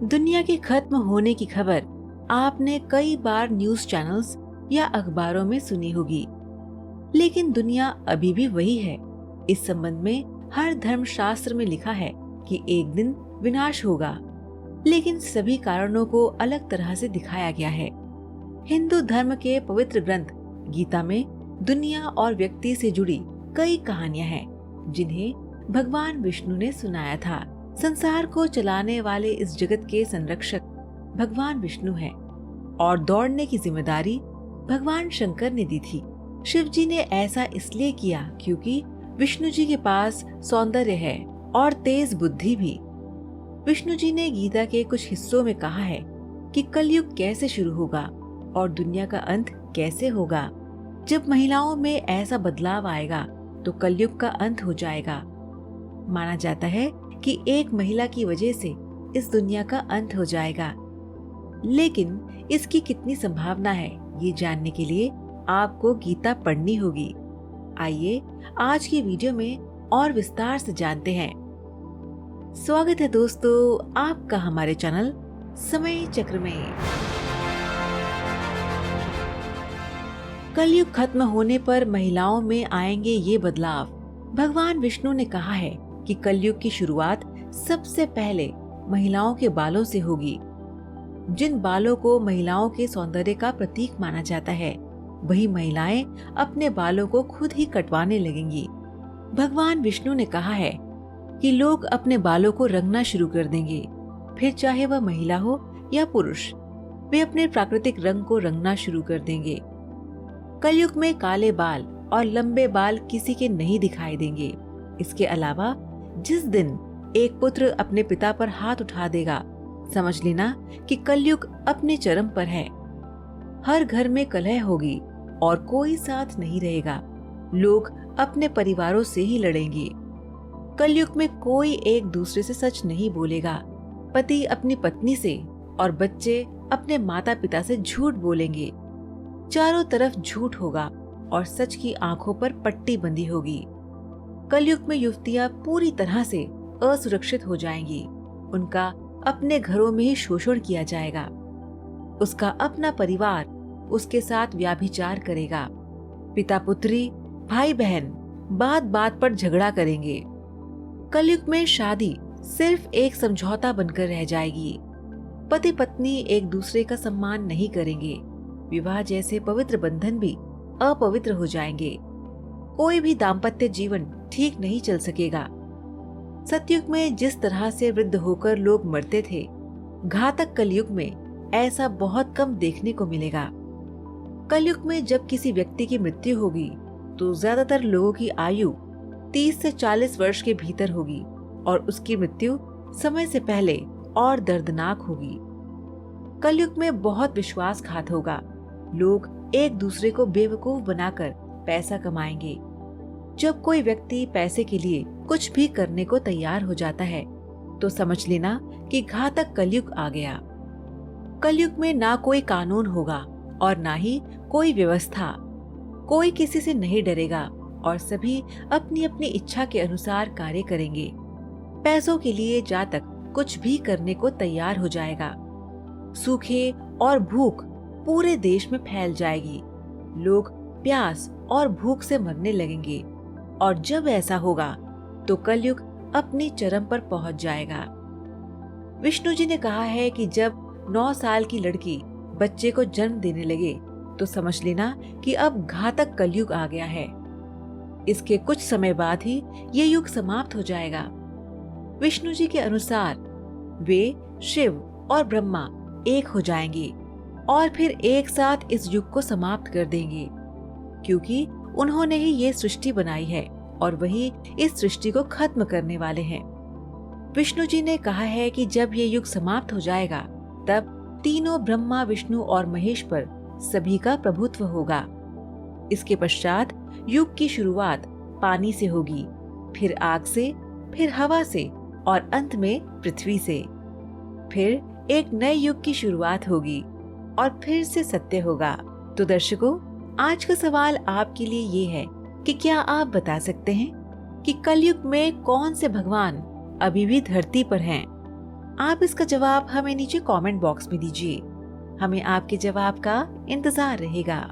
दुनिया के खत्म होने की खबर आपने कई बार न्यूज चैनल्स या अखबारों में सुनी होगी, लेकिन दुनिया अभी भी वही है। इस संबंध में हर धर्मशास्त्र में लिखा है कि एक दिन विनाश होगा, लेकिन सभी कारणों को अलग तरह से दिखाया गया है। हिंदू धर्म के पवित्र ग्रंथ गीता में दुनिया और व्यक्ति से जुड़ी कई कहानियां हैं, जिन्हें भगवान विष्णु ने सुनाया था। संसार को चलाने वाले इस जगत के संरक्षक भगवान विष्णु हैं और दौड़ने की जिम्मेदारी भगवान शंकर ने दी थी। शिव जी ने ऐसा इसलिए किया क्योंकि विष्णु जी के पास सौंदर्य है और तेज बुद्धि भी। विष्णु जी ने गीता के कुछ हिस्सों में कहा है कि कलयुग कैसे शुरू होगा और दुनिया का अंत कैसे होगा। जब महिलाओं में ऐसा बदलाव आएगा तो कलयुग का अंत हो जाएगा। माना जाता है कि एक महिला की वजह से इस दुनिया का अंत हो जाएगा, लेकिन इसकी कितनी संभावना है ये जानने के लिए आपको गीता पढ़नी होगी। आइए आज की वीडियो में और विस्तार से जानते हैं। स्वागत है दोस्तों आपका हमारे चैनल समय चक्र में। कलयुग खत्म होने पर महिलाओं में आएंगे ये बदलाव। भगवान विष्णु ने कहा है कि कलयुग की शुरुआत सबसे पहले महिलाओं के बालों से होगी। जिन बालों को महिलाओं के सौंदर्य का प्रतीक माना जाता है, वही महिलाएं अपने बालों को खुद ही कटवाने लगेंगी। भगवान विष्णु ने कहा है कि लोग अपने बालों को रंगना शुरू कर देंगे, फिर चाहे वह महिला हो या पुरुष, वे अपने प्राकृतिक रंग को रंगना शुरू कर देंगे। कलयुग में काले बाल और लंबे बाल किसी के नहीं दिखाई देंगे। इसके अलावा जिस दिन एक पुत्र अपने पिता पर हाथ उठा देगा, समझ लेना कि कलयुग अपने चरम पर है। हर घर में कलह होगी और कोई साथ नहीं रहेगा। लोग अपने परिवारों से ही लड़ेंगे। कलयुग में कोई एक दूसरे से सच नहीं बोलेगा। पति अपनी पत्नी से और बच्चे अपने माता पिता से झूठ बोलेंगे। चारों तरफ झूठ होगा और सच की आंखों पर पट्टी बंधी होगी। कलयुग में युवतियां पूरी तरह से असुरक्षित हो जाएंगी। उनका अपने घरों में ही शोषण किया जाएगा। उसका अपना परिवार उसके साथ व्याभिचार करेगा। पिता पुत्री, भाई बहन बात बात पर झगड़ा करेंगे। कलयुग में शादी सिर्फ एक समझौता बनकर रह जाएगी। पति पत्नी एक दूसरे का सम्मान नहीं करेंगे। विवाह जैसे पवित्र बंधन भी अपवित्र हो जाएंगे। कोई भी दाम्पत्य जीवन ठीक नहीं चल सकेगा। सतयुग में जिस तरह से वृद्ध होकर लोग मरते थे, घातक कलयुग में ऐसा बहुत कम देखने को मिलेगा। कलयुग में जब किसी व्यक्ति की मृत्यु होगी तो ज्यादातर लोगों की आयु 30 से 40 वर्ष के भीतर होगी और उसकी मृत्यु समय से पहले और दर्दनाक होगी। कलयुग में बहुत विश्वासघात होगा। लोग एक दूसरे को बेवकूफ बनाकर पैसा कमाएंगे। जब कोई व्यक्ति पैसे के लिए कुछ भी करने को तैयार हो जाता है तो समझ लेना कि घातक कलयुग आ गया। कलयुग में ना कोई कानून होगा और ना ही कोई व्यवस्था। कोई किसी से नहीं डरेगा और सभी अपनी अपनी इच्छा के अनुसार कार्य करेंगे। पैसों के लिए जातक कुछ भी करने को तैयार हो जाएगा। सूखे और भूख पूरे देश में फैल जाएगी। लोग प्यास और भूख से मरने लगेंगे और जब ऐसा होगा तो कलयुग अपनी चरम पर पहुंच जाएगा। विष्णु जी ने कहा है कि जब 9 साल की लड़की बच्चे को जन्म देने लगे तो समझ लेना कि अब घातक कलयुग आ गया है। इसके कुछ समय बाद ही ये युग समाप्त हो जाएगा। विष्णु जी के अनुसार वे शिव और ब्रह्मा एक हो जाएंगे और फिर एक साथ इस युग को समाप्त कर देंगे, क्योंकि उन्होंने ही ये सृष्टि बनाई है और वही इस सृष्टि को खत्म करने वाले हैं। विष्णु जी ने कहा है कि जब ये युग समाप्त हो जाएगा तब तीनों ब्रह्मा, विष्णु और महेश पर सभी का प्रभुत्व होगा। इसके पश्चात युग की शुरुआत पानी से होगी, फिर आग से, फिर हवा से और अंत में पृथ्वी से। फिर एक नए युग की शुरुआत होगी और फिर से सत्य होगा। तो दर्शकों, आज का सवाल आपके लिए ये है कि क्या आप बता सकते हैं कि कलयुग में कौन से भगवान अभी भी धरती पर हैं? आप इसका जवाब हमें नीचे कमेंट बॉक्स में दीजिए। हमें आपके जवाब का इंतजार रहेगा।